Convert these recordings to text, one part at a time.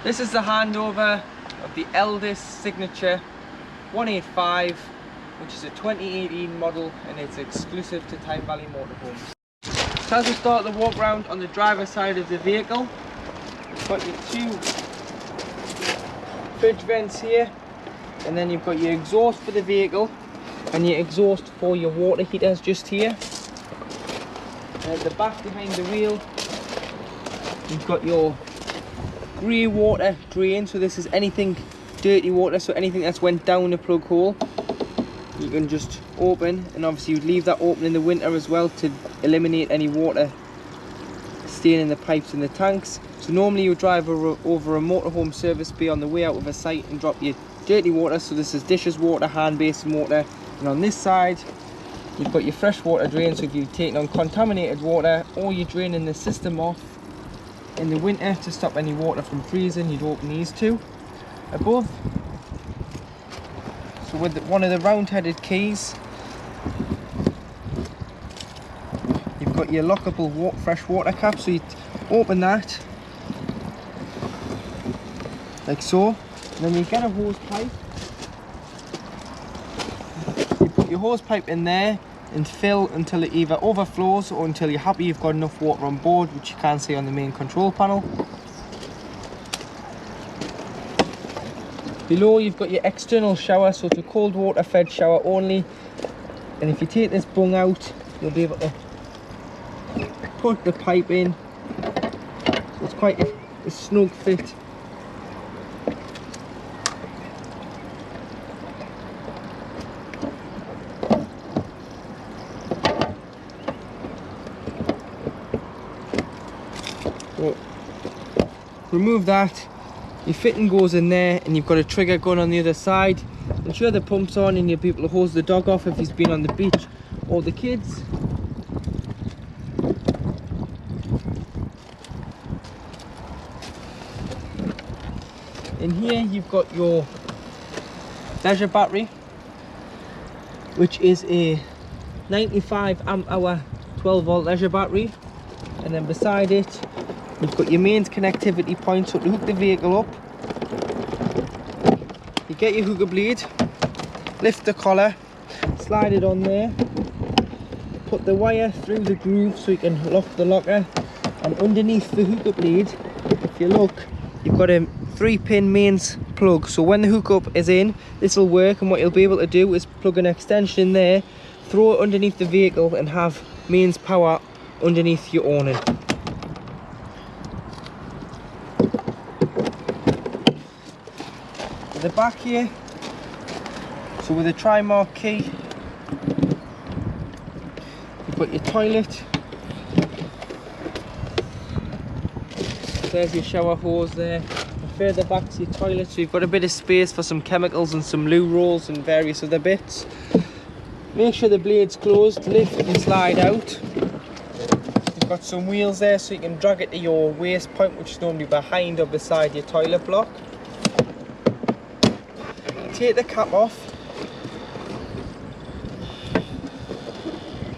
This is the handover of the Elddis Signature 185, which is a 2018 model and it's exclusive to Tyne Valley Motorhomes. So as we start the walk round on the driver's side of the vehicle, you've got your two fridge vents here, and then you've got your exhaust for the vehicle and your exhaust for your water heaters just here. And at the back behind the wheel, you've got your grey water drain, so this is anything dirty water, so anything that's went down the plug hole you can just open, and obviously you'd leave that open in the winter as well to eliminate any water staying in the pipes and the tanks. So normally you drive over a motorhome service bay on the way out of a site and drop your dirty water, so this is dishes water, hand basin water, and on this side you've got your fresh water drain, so if you've taken on contaminated water or you're draining the system off in the winter to stop any water from freezing, you'd open these two. Above, so with one of the round-headed keys, you've got your lockable fresh water cap, so you open that like so, and then you get a hose pipe. You put your hose pipe in there and fill until it either overflows or until you're happy you've got enough water on board, which you can see on the main control panel. Below you've got your external shower, so it's a cold water fed shower only, and if you take this bung out you'll be able to put the pipe in, so it's quite a snug fit. So, remove that, your fitting goes in there, and you've got a trigger gun on the other side. Ensure the pump's on and you'll be able to hose the dog off if he's been on the beach, or the kids. In here you've got your leisure battery, which is a 95 amp hour 12 volt leisure battery, and then beside it you've got your mains connectivity point, so to hook the vehicle up you get your hooker blade, lift the collar, slide it on there, put the wire through the groove so you can lock the locker, and underneath the hooker blade, if you look, you've got a 3-pin mains plug, so when the hookup is in this will work, and what you'll be able to do is plug an extension in there, throw it underneath the vehicle and have mains power underneath your awning. At the back here, so with a tri-mark key, you've got your toilet. There's your shower hose there. And further back to your toilet, so you've got a bit of space for some chemicals and some loo rolls and various other bits. Make sure the blade's closed, lift and slide out. You've got some wheels there so you can drag it to your waste point, which is normally behind or beside your toilet block. Take the cap off,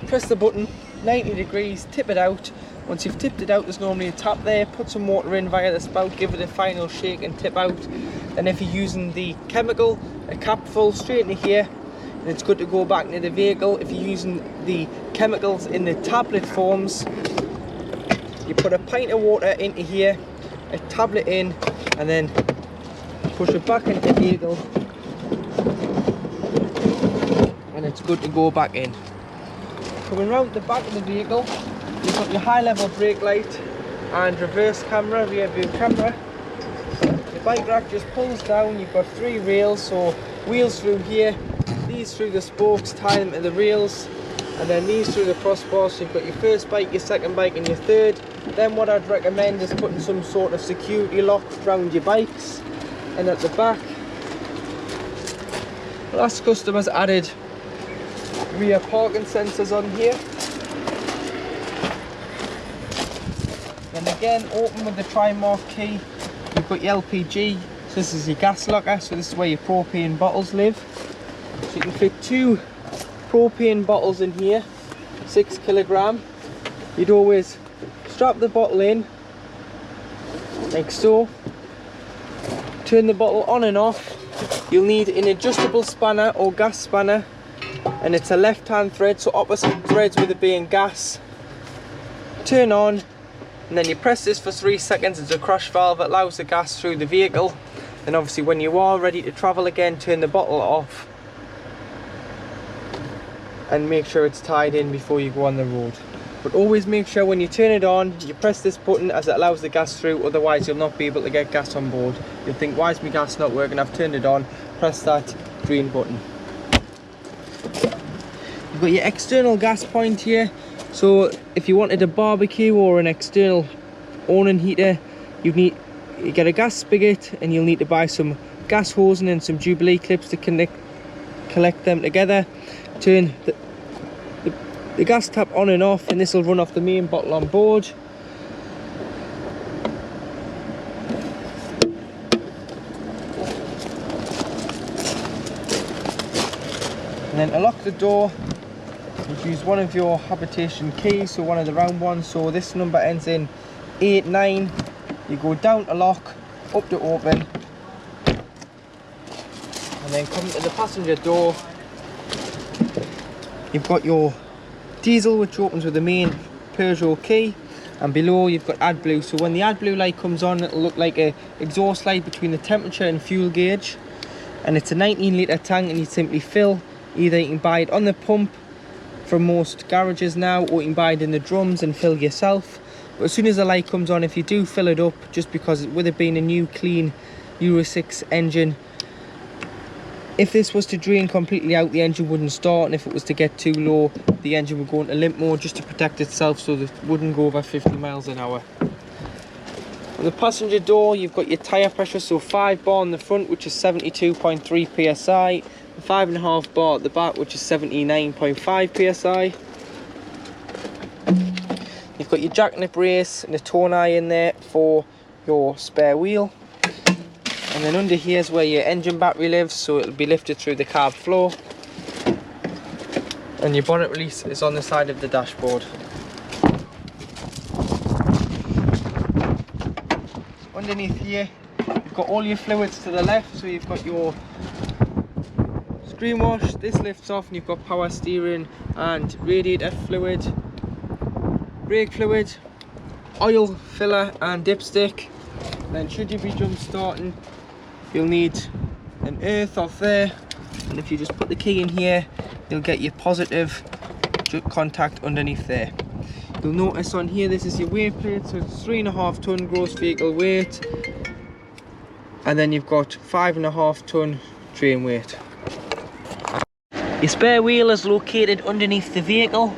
press the button 90 degrees, tip it out. Once you've tipped it out, there's normally a tap there, put some water in via the spout, give it a final shake and tip out. Then if you're using the chemical, a cap full straight into here, and it's good to go back into the vehicle. If you're using the chemicals in the tablet forms, you put a pint of water into here, a tablet in, and then push it back into the vehicle, and it's good to go back in. Coming round the back of the vehicle, you've got your high level brake light and reverse camera, rear view camera. The bike rack just pulls down, you've got 3 rails, so wheels through here, these through the spokes, tie them to the rails, and then these through the crossbar, so you've got your first bike, your second bike and your third. Then what I'd recommend is putting some sort of security lock around your bikes. And at the back, last customers added rear parking sensors on here. And again, open with the tri-mark key. You've got your LPG, so this is your gas locker, so this is where your propane bottles live. So you can fit 2 propane bottles in here, 6 kilogram. You'd always strap the bottle in like so, turn the bottle on and off, you'll need an adjustable spanner or gas spanner, and it's a left hand thread, so opposite threads with it being gas. Turn on, and then you press this for 3 seconds. It's a crush valve that allows the gas through the vehicle. And obviously when you are ready to travel again, turn the bottle off and make sure it's tied in before you go on the road. But always make sure when you turn it on, you press this button as it allows the gas through, otherwise you'll not be able to get gas on board. You'll think, why is my gas not working? I've turned it on. Press that green button. You've got your external gas point here, so if you wanted a barbecue or an external awning heater, you get a gas spigot, and you'll need to buy some gas hosing and some Jubilee clips to collect them together. Turn the gas tap on and off, and this will run off the main bottle on board. And then to lock the door, you use one of your Habitation keys, so one of the round ones. So this number ends in 89. You go down to lock, up to open, and then come to the passenger door. You've got your diesel, which opens with the main Peugeot key, and below you've got AdBlue. So when the AdBlue light comes on, it'll look like a exhaust light between the temperature and fuel gauge. And it's a 19 litre tank, and you simply fill. Either you can buy it on the pump from most garages now, or you can buy it in the drums and fill yourself. But as soon as the light comes on, if you do fill it up, just because with it being a new clean Euro 6 engine, if this was to drain completely out, the engine wouldn't start, and if it was to get too low, the engine would go into limp mode just to protect itself, so that it wouldn't go over 50 miles an hour. On the passenger door, you've got your tyre pressure, so 5 bar on the front, which is 72.3 psi, 5.5 bar at the back, which is 79.5 psi. You've got your jackknip brace and a tone eye in there for your spare wheel. And then under here is where your engine battery lives, so it'll be lifted through the carb floor. And your bonnet release is on the side of the dashboard. Underneath here, you've got all your fluids to the left, so you've got your screen wash, this lifts off, and you've got power steering and radiator fluid, brake fluid, oil filler and dipstick. Then should you be jump starting, you'll need an earth off there, and if you just put the key in here, you'll get your positive contact underneath there. You'll notice on here, this is your weight plate, so it's 3.5 ton gross vehicle weight, and then you've got 5.5 ton train weight. Your spare wheel is located underneath the vehicle,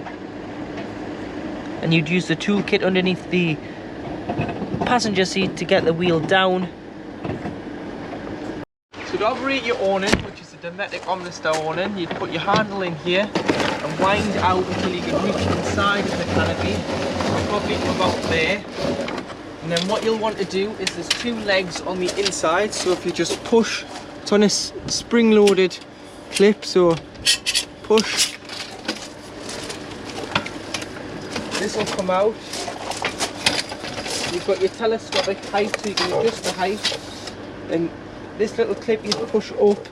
and you'd use the toolkit underneath the passenger seat to get the wheel down. So to operate your awning, which is a Dometic Omnistar awning, you'd put your handle in here and wind out until you can reach inside of the canopy, probably to about there. And then what you'll want to do is there's 2 legs on the inside, so if you just push, it's on a spring-loaded clip, so push, this will come out. You've got your telescopic height, so you can adjust the height, and this little clip you push up.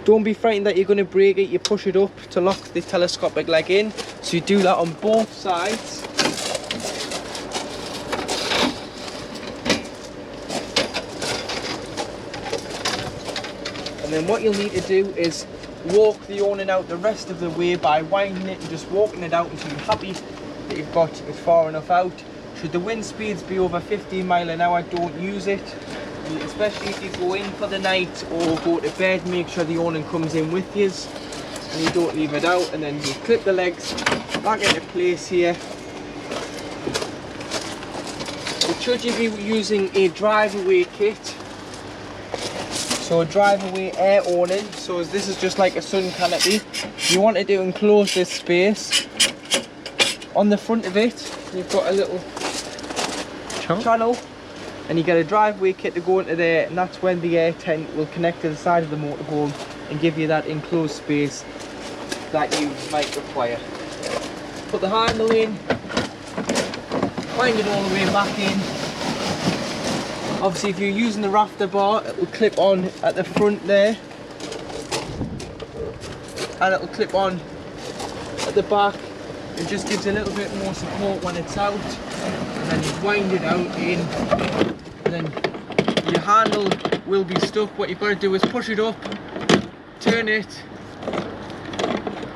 Don't be frightened that you're going to break it, you push it up to lock the telescopic leg in, so you do that on both sides. And then what you'll need to do is walk the awning out the rest of the way by winding it and just walking it out until you're happy that you've got it far enough out. Should the wind speeds be over 15 miles an hour, don't use it. And especially if you go in for the night or go to bed, make sure the awning comes in with you and you don't leave it out. And then you clip the legs back into place here. But should you be using a drive-away kit, so a drive-away air awning, so this is just like a sun canopy, you wanted to enclose this space. On the front of it, you've got a little channel, and you get a driveway kit to go into there, and that's when the air tent will connect to the side of the motorhome and give you that enclosed space that you might require. Put the handle in, wind it all the way back in, Obviously if you're using the rafter bar, it will clip on at the front there, and it will clip on at the back. It just gives a little bit more support when it's out, and then you wind it out in, and then your handle will be stuck. What you've got to do is push it up, turn it,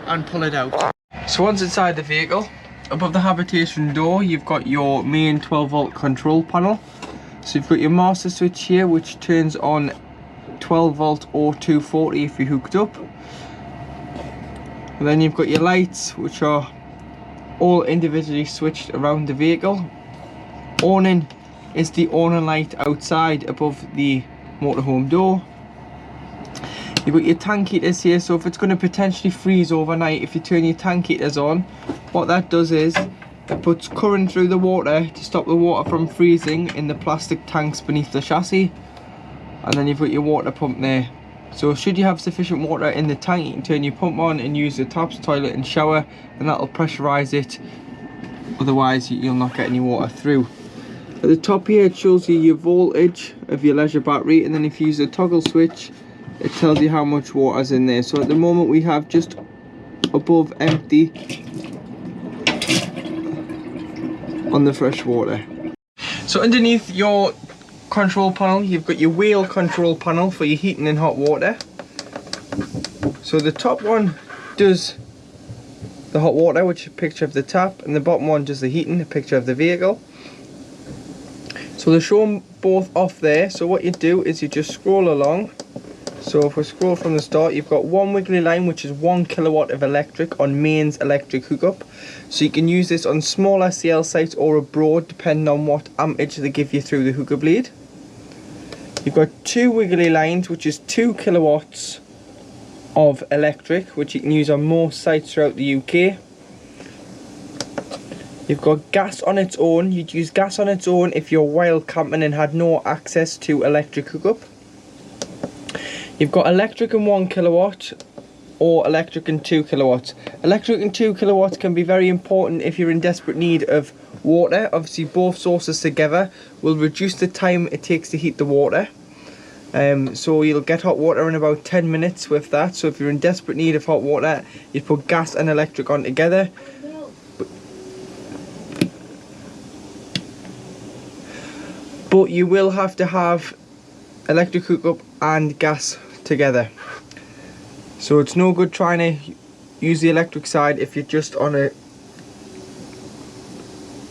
and pull it out. So once inside the vehicle, above the Habitation door, you've got your main 12-volt control panel. So you've got your master switch here, which turns on 12-volt or 240 if you're hooked up. And then you've got your lights, which are all individually switched around the vehicle. Awning is the awning light outside above the motorhome door. You've got your tank heaters here, so if it's going to potentially freeze overnight, if you turn your tank heaters on, what that does is it puts current through the water to stop the water from freezing in the plastic tanks beneath the chassis. And then you've got your water pump there. So should you have sufficient water in the tank, you can turn your pump on and use the taps, toilet and shower, and that'll pressurise it. Otherwise you'll not get any water through. At the top here it shows you your voltage of your leisure battery, and then if you use a toggle switch it tells you how much water's in there. So at the moment we have just above empty on the fresh water. So underneath your control panel you've got your wheel control panel for your heating and hot water. So the top one does the hot water, which is a picture of the tap, and the bottom one does the heating, a picture of the vehicle. So they're shown both off there. So what you do is you just scroll along. So if we scroll from the start, you've got one wiggly line, which is 1 kilowatt of electric on mains electric hookup. So you can use this on small SCL sites or abroad, depending on what amperage they give you through the hookup lead. You've got 2 wiggly lines, which is 2 kilowatts of electric, which you can use on most sites throughout the UK. You've got gas on its own. You'd use gas on its own if you're wild camping and had no access to electric hookup. You've got electric and 1 kilowatt or electric and 2 kilowatts. Electric and 2 kilowatts can be very important if you're in desperate need of water. Obviously both sources together will reduce the time it takes to heat the water. So you'll get hot water in about 10 minutes with that. So if you're in desperate need of hot water, you put gas and electric on together. But you will have to have electric hookup and gas together. So it's no good trying to use the electric side if you're just on a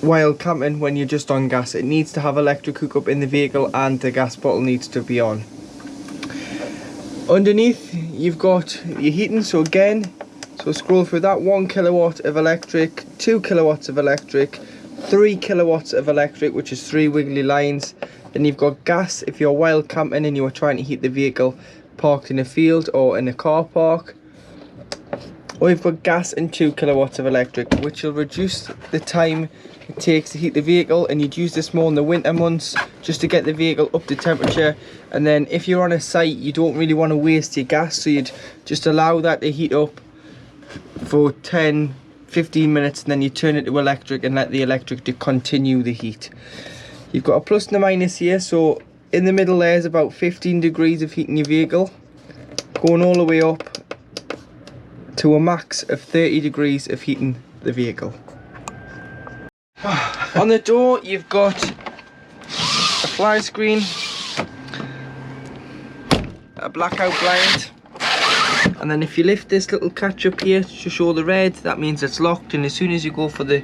wild camping when you're just on gas. It needs to have electric hookup in the vehicle and the gas bottle needs to be on. Underneath you've got your heating. So again, so scroll through that, 1 kilowatt of electric, 2 kilowatts of electric, 3 kilowatts of electric, which is 3 wiggly lines. Then you've got gas if you're wild camping and you are trying to heat the vehicle parked in a field or in a car park. Or you've got gas and 2 kilowatts of electric, which will reduce the time it takes to heat the vehicle, and you'd use this more in the winter months just to get the vehicle up to temperature. And then if you're on a site you don't really want to waste your gas, so you'd just allow that to heat up for 10-15 minutes, and then you turn it to electric and let the electric to continue the heat. You've got a plus and a minus here, so in the middle there is about 15 degrees of heating your vehicle, going all the way up to a max of 30 degrees of heating the vehicle. On the door you've got a fly screen, a blackout blind, and then if you lift this little catch up here to show the red, that means it's locked, and as soon as you go for the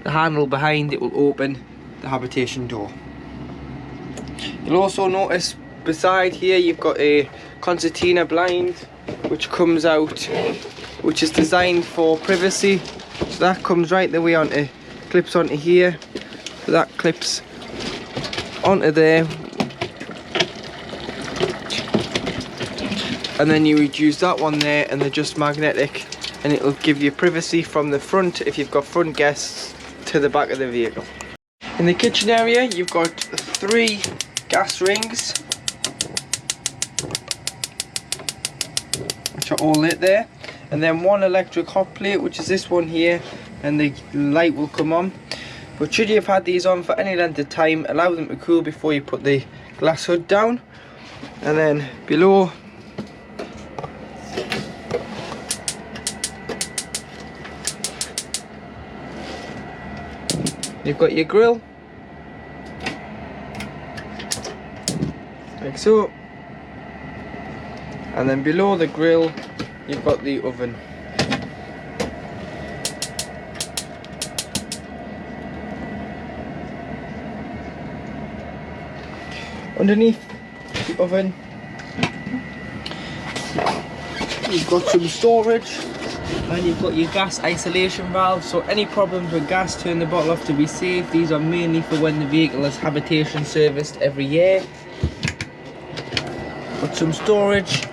handle behind, it will open the Habitation door. You'll also notice beside here you've got a concertina blind which comes out, which is designed for privacy. So that comes right the way onto, clips onto here, so that clips onto there, and then you would use that one there, and they're just magnetic, and it'll give you privacy from the front if you've got front guests to the back of the vehicle. In the kitchen area you've got 3 gas rings which are all lit there, and then 1 electric hot plate, which is this one here, and the light will come on. But should you have had these on for any length of time, allow them to cool before you put the glass hood down, and then below you've got your grill, like so, and then below the grill you've got the oven. Underneath the oven you've got some storage, and you've got your gas isolation valve, so any problems with gas, turn the bottle off to be safe. These are mainly for when the vehicle is habitation serviced every year. Got some storage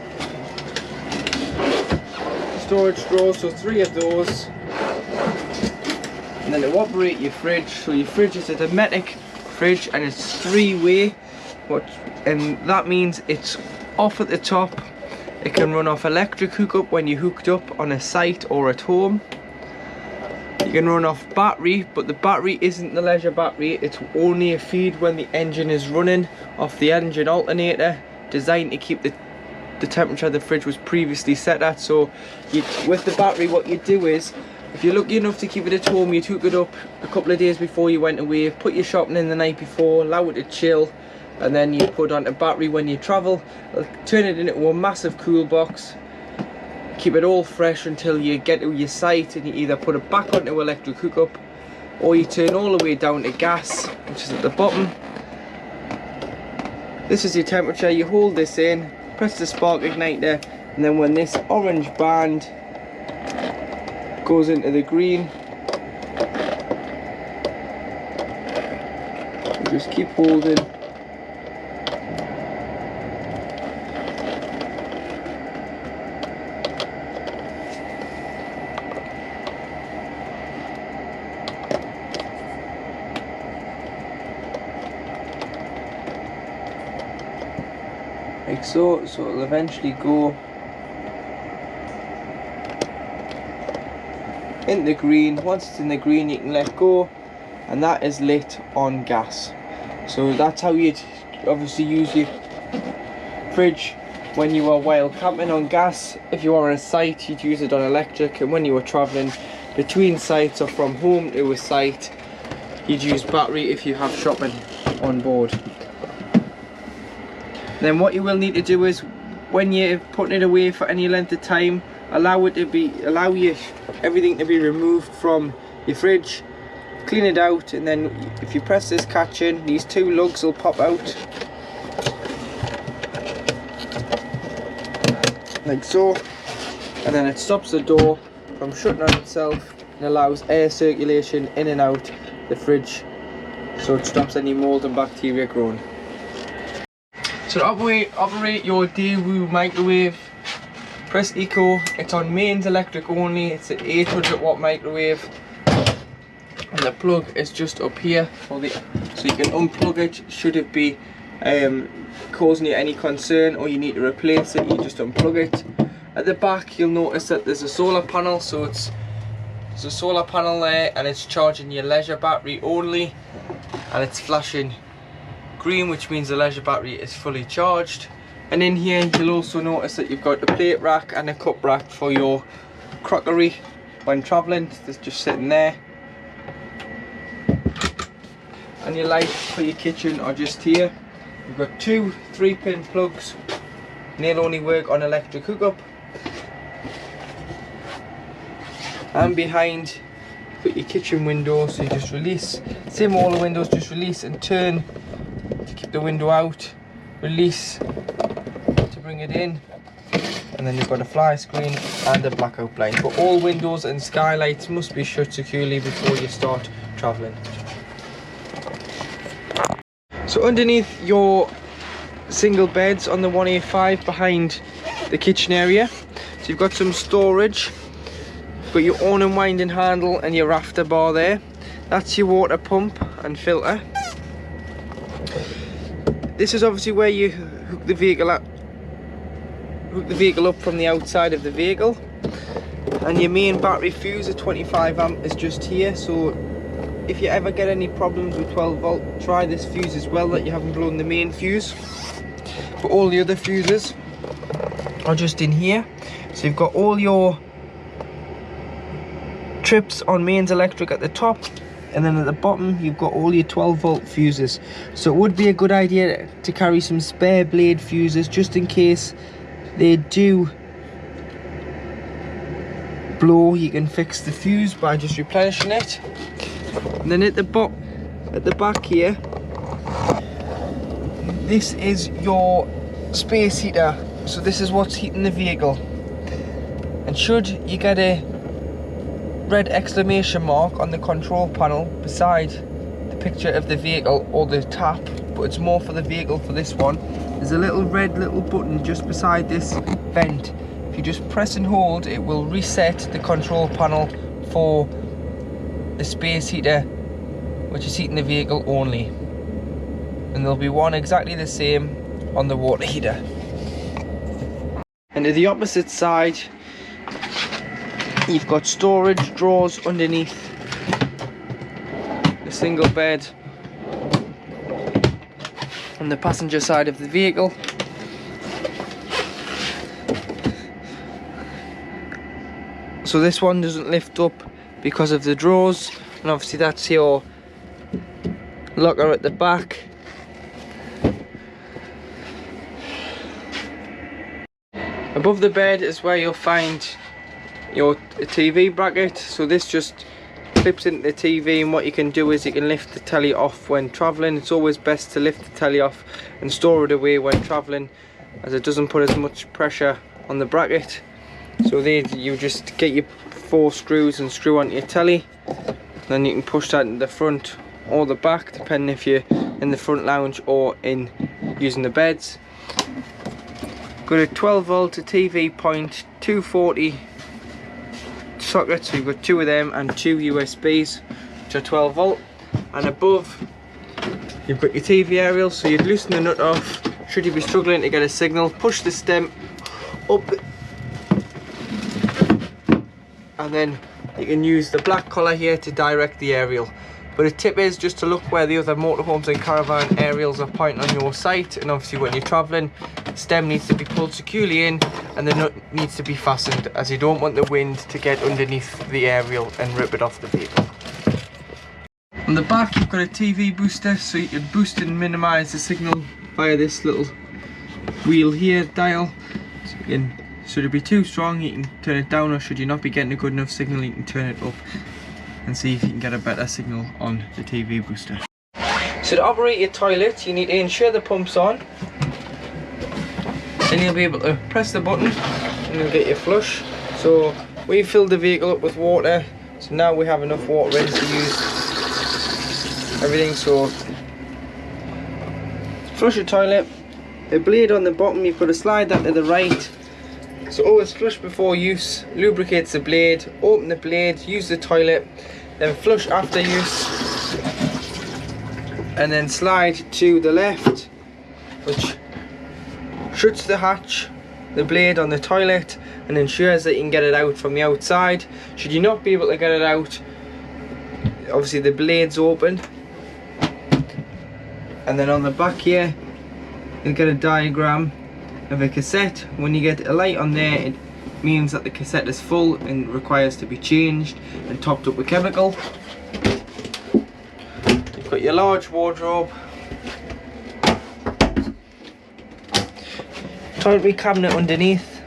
drawers, so 3 of those, and then to operate your fridge, so your fridge is a Dometic fridge and it's 3-way, and that means it's off at the top. It can run off electric hookup when you're hooked up on a site or at home. You can run off battery, but the battery isn't the leisure battery, it's only a feed when the engine is running off the engine alternator, designed to keep the temperature the fridge was previously set at. So with the battery, what you do is, if you're lucky enough to keep it at home, you'd hook it up a couple of days before you went away, put your shopping in the night before, allow it to chill, and then you put on a battery when you travel, turn it into a massive cool box, keep it all fresh until you get to your site, and you either put it back onto electric hookup or you turn all the way down to gas, which is at the bottom. This is your temperature. You hold this in, press the spark igniter, and then when this orange band goes into the green, you just keep holding. Like so, so it'll eventually go in the green. Once it's in the green, you can let go, and that is lit on gas. So that's how you'd obviously use your fridge when you are while camping, on gas. If you are on a site, you'd use it on electric, and when you were travelling between sites or from home to a site, you'd use battery if you have shopping on board. Then what you will need to do is, when you're putting it away for any length of time, allow everything to be removed from your fridge, clean it out, and then if you press this catch in, these 2 lugs will pop out like so, and then it stops the door from shutting on itself and allows air circulation in and out the fridge, so it stops any mold and bacteria growing. So to operate your Daewoo microwave, press Eco. It's on mains electric only. It's an 800 watt microwave, and the plug is just up here so you can unplug it should it be causing you any concern or you need to replace it. You just unplug it. At the back you'll notice that there's a solar panel, so there's a solar panel there, and it's charging your leisure battery only, and it's flashing green, which means the leisure battery is fully charged. And in here you'll also notice that you've got a plate rack and a cup rack for your crockery when travelling. It's just sitting there, and your lights for your kitchen are just here. You've got 2 3-pin plugs, and they'll only work on electric hookup. And behind you've got your kitchen window, so you just release, same all the windows, just release and turn to keep the window out, release to bring it in, and then you've got a fly screen and a blackout blind. But all windows and skylights must be shut securely before you start travelling. So underneath your single beds on the 185 behind the kitchen area, so you've got some storage. You've got your awning winding handle and your rafter bar there. That's your water pump and filter. This is obviously where you hook the vehicle up from the outside of the vehicle. And your main battery fuse, a 25 amp, is just here. So if you ever get any problems with 12 volt, try this fuse as well, that you haven't blown the main fuse. But all the other fuses are just in here. So you've got all your trips on mains electric at the top, and then at the bottom you've got all your 12 volt fuses. So it would be a good idea to carry some spare blade fuses just in case they do blow. You can fix the fuse by just replenishing it. And then at the back here, this is your space heater. So this is what's heating the vehicle. And should you get a red exclamation mark on the control panel beside the picture of the vehicle or the tap, but it's more for the vehicle for this one, there's a little red button just beside this vent. If you just press and hold, it will reset the control panel for the space heater, which is heating the vehicle only. And there'll be one exactly the same on the water heater. And to the opposite side, you've got storage drawers underneath the single bed on the passenger side of the vehicle. So this one doesn't lift up because of the drawers, and obviously that's your locker at the back. Above the bed is where you'll find your TV bracket. So this just clips into the TV, and what you can do is you can lift the telly off when travelling. It's always best to lift the telly off and store it away when travelling, as it doesn't put as much pressure on the bracket. So there you just get your 4 screws and screw onto your telly, then you can push that in the front or the back, depending if you're in the front lounge or in using the beds. Got a 12 volt to TV point 240 socket, so you've got 2 of them and 2 USBs which are 12 volt. And above you've got your TV aerial, so you'd loosen the nut off should you be struggling to get a signal, push the stem up, and then you can use the black collar here to direct the aerial. But a tip is just to look where the other motorhomes and caravan aerials are pointing on your site, and obviously when you're travelling, the stem needs to be pulled securely in and the nut needs to be fastened, as you don't want the wind to get underneath the aerial and rip it off the vehicle. On the back you've got a TV booster, so you can boost and minimise the signal via this little wheel here, dial. So you can, should it be too strong you can turn it down, or should you not be getting a good enough signal you can turn it up and see if you can get a better signal on the TV booster. So to operate your toilet you need to ensure the pump's on, then you'll be able to press the button and you'll get your flush. So we filled the vehicle up with water, so now we have enough water in to use everything. So flush your toilet, the blade on the bottom you've got to slide that to the right. So always flush before use, lubricates the blade, open the blade, use the toilet, then flush after use, and then slide to the left, which shuts the hatch, the blade on the toilet, and ensures that you can get it out from the outside. Should you not be able to get it out, obviously the blade's open. And then on the back here you'll get a diagram of a cassette. When you get a light on there, it means that the cassette is full and requires to be changed and topped up with chemical. You've got your large wardrobe, toiletry cabinet underneath,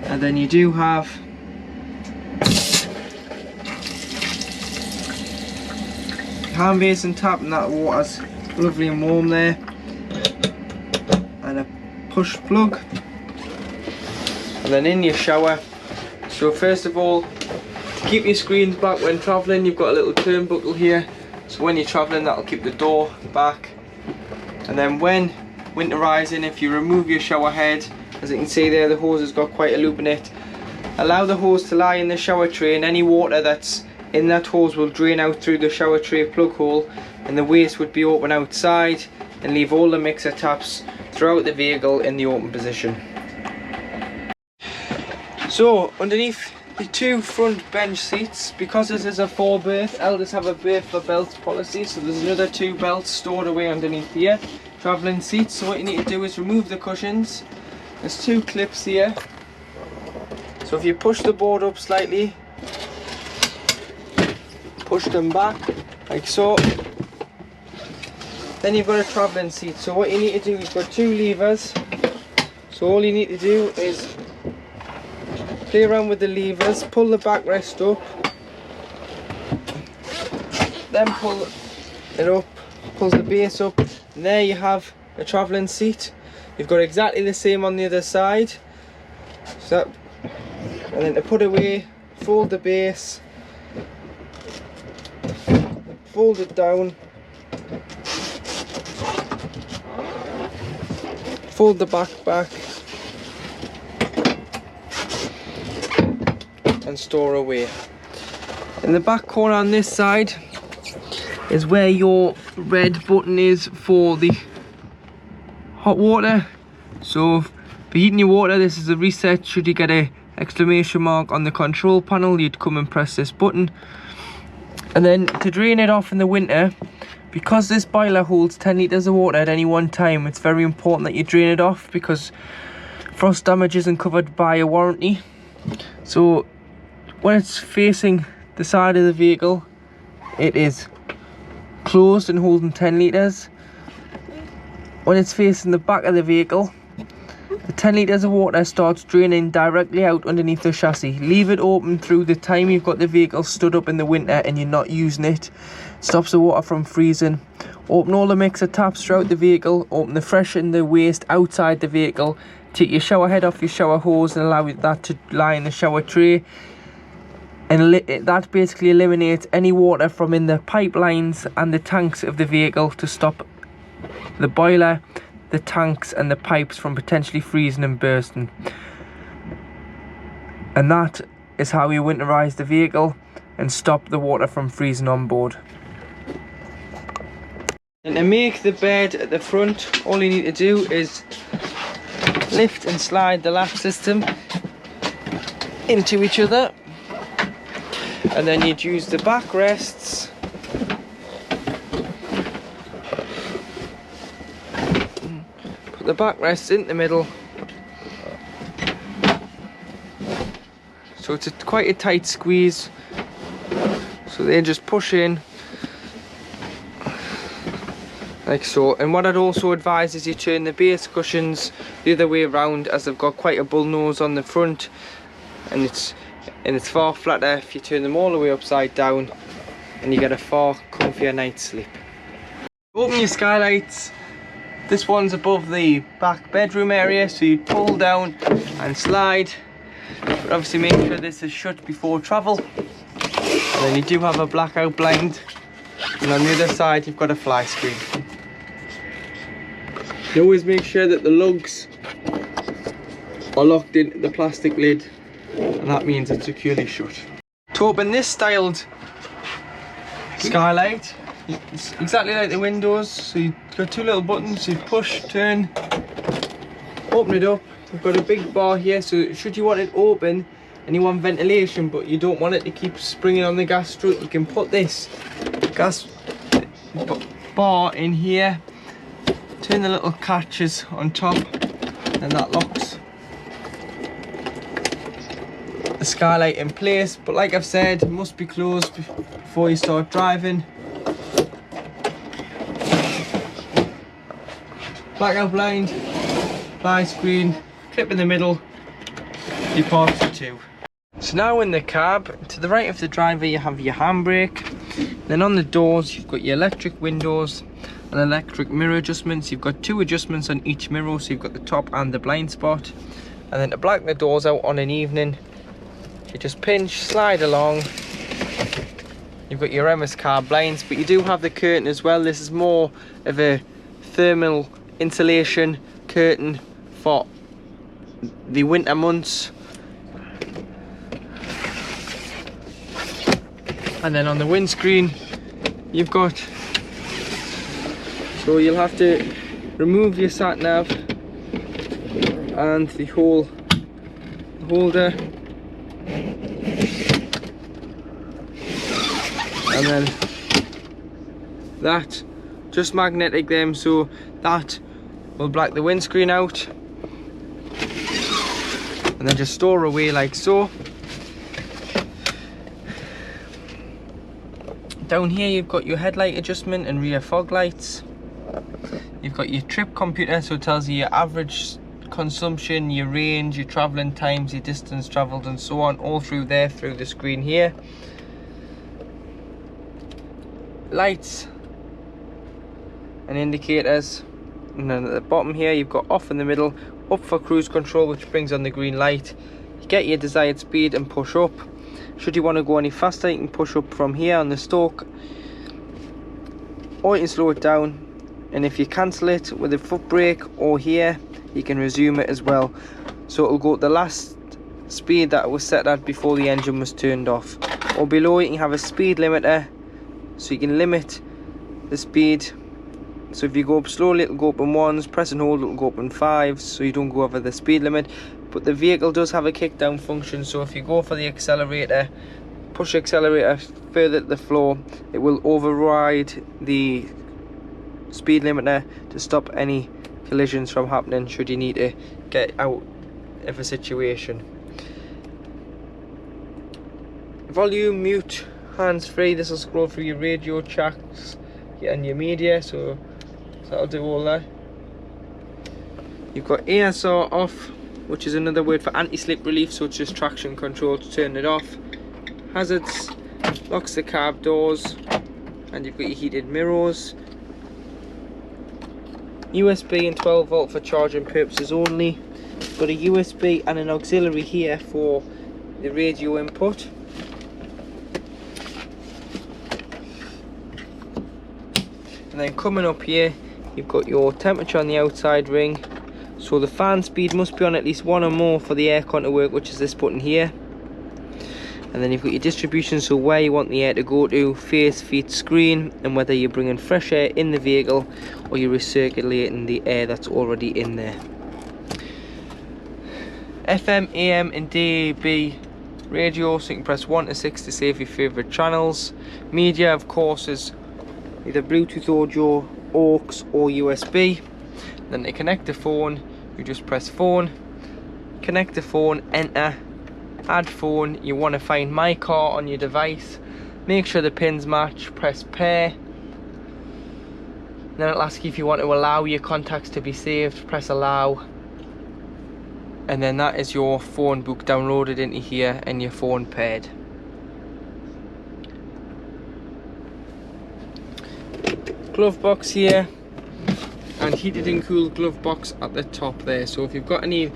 and then you do have hand basin tap, and that water's lovely and warm there, and a push plug. And then in your shower, so first of all, to keep your screens back when travelling, you've got a little turnbuckle here, so when you're travelling that'll keep the door back. And then when winterizing, if you remove your shower head, as you can see there, the hose has got quite a loop in it. Allow the hose to lie in the shower tray, and any water that's in that hose will drain out through the shower tray plug hole, and the waste would be open outside, and leave all the mixer taps throughout the vehicle in the open position. So underneath the two front bench seats, because this is a 4-berth, Elddis have a berth for belts policy, so there's another 2 belts stored away underneath here. Travelling seats, so what you need to do is remove the cushions. There's 2 clips here, so if you push the board up slightly, push them back like so, then you've got a travelling seat. So what you need to do, you've got 2 levers, so all you need to do is play around with the levers, pull the backrest up, then pull it up, pulls the base up, and there you have a travelling seat. You've got exactly the same on the other side. So, and then to put away, fold the base, fold it down, fold the back, and store away. In the back corner on this side is where your red button is for the hot water. So for heating your water, this is a reset. Should you get a exclamation mark on the control panel, you'd come and press this button. And then to drain it off in the winter, because this boiler holds 10 litres of water at any one time, it's very important that you drain it off, because frost damage isn't covered by a warranty. So when it's facing the side of the vehicle, it is closed and holding 10 litres. When it's facing the back of the vehicle, the 10 litres of water starts draining directly out underneath the chassis. Leave it open through the time you've got the vehicle stood up in the winter and you're not using it. Stops the water from freezing. Open all the mixer taps throughout the vehicle. Open the fresh and the waste outside the vehicle. Take your shower head off your shower hose and allow that to lie in the shower tray. And that basically eliminates any water from in the pipelines and the tanks of the vehicle to stop the boiler, the tanks and the pipes from potentially freezing and bursting. And that is how you winterize the vehicle and stop the water from freezing on board. And to make the bed at the front, all you need to do is lift and slide the latch system into each other, and then you'd use the backrests put the backrests in the middle, so it's quite a tight squeeze, so they just push in like so. And what I'd also advise is you turn the base cushions the other way around, as they've got quite a bull nose on the front, and it's far flatter if you turn them all the way upside down, and you get a far comfier night's sleep. Open your skylights. This one's above the back bedroom area, so you pull down and slide, but obviously make sure this is shut before travel. And then you do have a blackout blind, and on the other side you've got a fly screen. You always make sure that the lugs are locked into the plastic lid, and that means it's securely shut. To open this styled skylight, it's exactly like the windows, so you've got 2 little buttons. You push, turn, open it up. You've got a big bar here, so should you want it open and you want ventilation but you don't want it to keep springing on the gas strut, you can put this gas bar in here, turn the little catches on top, and that locks the skylight in place. But like I've said, it must be closed before you start driving. Blackout blind, fly screen, clip in the middle, departure 2. So now in the cab, to the right of the driver you have your handbrake. Then on the doors you've got your electric windows and electric mirror adjustments. You've got 2 adjustments on each mirror, so you've got the top and the blind spot. And then to black the doors out on an evening, you just pinch, slide along. You've got your MS car blinds, but you do have the curtain as well. This is more of a thermal insulation curtain for the winter months. And then on the windscreen you've got, so you'll have to remove your sat nav and the whole holder, and then that just magnetic them, so that will black the windscreen out, and then just store away like so. Down here you've got your headlight adjustment and rear fog lights. You've got your trip computer, so it tells you your average consumption, your range, your travelling times, your distance travelled and so on, all through there, through the screen here. Lights and indicators, and then at the bottom here you've got off in the middle, up for cruise control, which brings on the green light. You get your desired speed and push up. Should you want to go any faster, you can push up from here on the stalk, or you can slow it down, and if you cancel it with a foot brake or here, you can resume it as well, so it'll go at the last speed that it was set at before the engine was turned off. Or below you can have a speed limiter, so you can limit the speed. So if you go up slowly, it'll go up in 1s, press and hold, it'll go up in 5s, so you don't go over the speed limit. But the vehicle does have a kick down function, so if you go for the accelerator, push the accelerator further to the floor, it will override the speed limiter to stop any collisions from happening should you need to get out of a situation. Volume, mute, hands free. This will scroll through your radio tracks and your media, so that'll do all that. You've got ASR off, which is another word for anti-slip relief, so it's just traction control to turn it off. Hazards, locks the cab doors, and you've got your heated mirrors. USB and 12 volt for charging purposes only. You've got a USB and an auxiliary here for the radio input. And then coming up here, you've got your temperature on the outside ring. So the fan speed must be on at least 1 or more for the aircon to work, which is this button here. And then you've got your distribution, so where you want the air to go to, face, feet, screen, and whether you're bringing fresh air in the vehicle or you're recirculating the air that's already in there. FM, AM and DAB radio, so you can press 1 to 6 to save your favourite channels. Media, of course, is either Bluetooth audio, aux or USB. Then to connect the phone, you just press phone, connect the phone, enter, add phone. You want to find my car on your device, make sure the pins match, press pair. Then it'll ask you if you want to allow your contacts to be saved, press allow. And then that is your phone book downloaded into here and your phone paired. Glove box here, and heated and cooled glove box at the top there. So if you've got any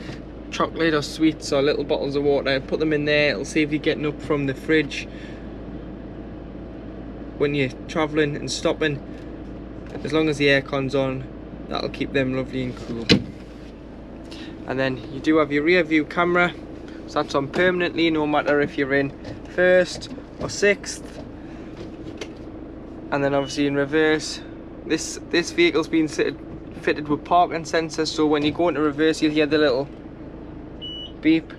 chocolate or sweets or little bottles of water, put them in there. It'll save you getting up from the fridge when you're travelling and stopping. As long as the aircon's on, that'll keep them lovely and cool. And then you do have your rear view camera, so that's on permanently, no matter if you're in first or sixth. And then obviously in reverse, this vehicle's been fitted with parking sensors, so when you go into reverse you'll hear the little beep.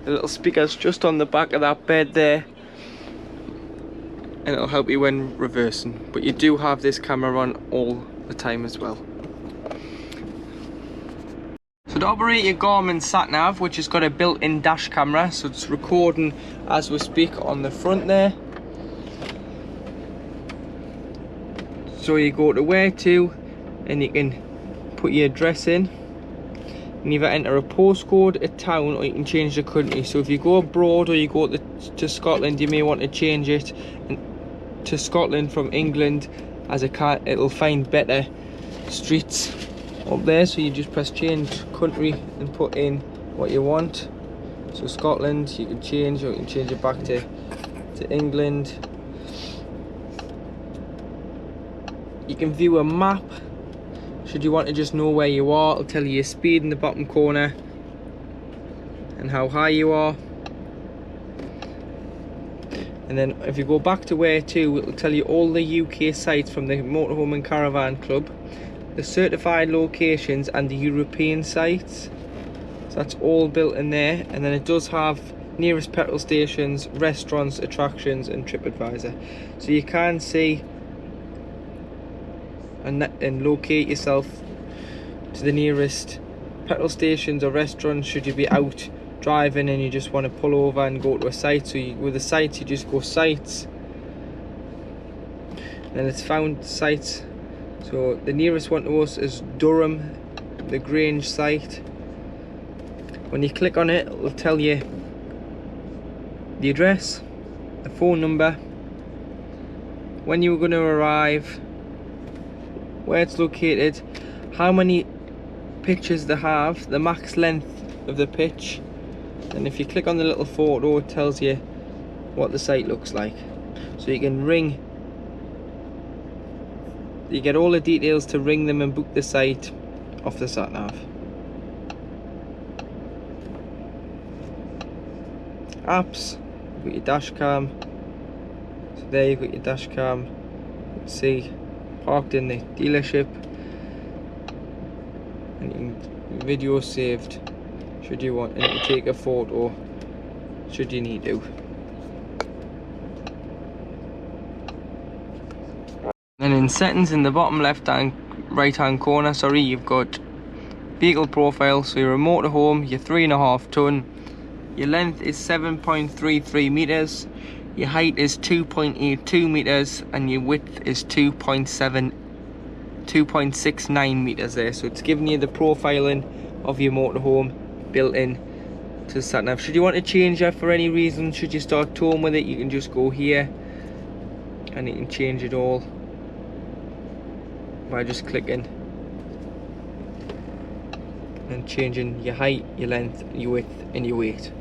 The little speaker's just on the back of that bed there, and it'll help you when reversing. But you do have this camera on all the time as well. So to operate your Garmin sat-nav, which has got a built-in dash camera, so it's recording as we speak on the front there. So you go to where to, and you can put your address in, and either enter a postcode, a town, or you can change the country. So if you go abroad or you go to Scotland, you may want to change it to Scotland from England, as it'll find better streets up there. So you just press change country and put in what you want. So Scotland you can change, or you can change it back to England. You can view a map should you want to just know where you are. It'll tell you your speed in the bottom corner and how high you are. And then if you go back to where to, it'll tell you all the UK sites from the Motorhome and Caravan Club, the certified locations and the European sites. So that's all built in there, and then it does have nearest petrol stations, restaurants, attractions, and TripAdvisor. So you can see and locate yourself to the nearest petrol stations or restaurants should you be out driving and you just want to pull over and go to a site. So with the sites, you just go sites, and it's found sites. So the nearest one to us is Durham, the Grange site. When you click on it, it will tell you the address, the phone number, when you're going to arrive, where it's located, how many pitches they have, the max length of the pitch, and if you click on the little photo, it tells you what the site looks like. So you can ring, you get all the details to ring them and book the site off the sat nav. Apps, you've got your dash cam. So there you've got your dash cam. You can see parked in the dealership, and you can video saved should you want, and you can take a photo should you need to. And in settings in the bottom right hand corner, sorry, you've got vehicle profile. So your motorhome, your 3.5 ton, your length is 7.33 meters, your height is 2.82 meters, and your width is 2.69 meters there. So it's giving you the profiling of your motorhome built in to the sat nav. Should you want to change that for any reason, should you start towing with it, you can just go here and you can change it all by just clicking and changing your height, your length, your width, and your weight.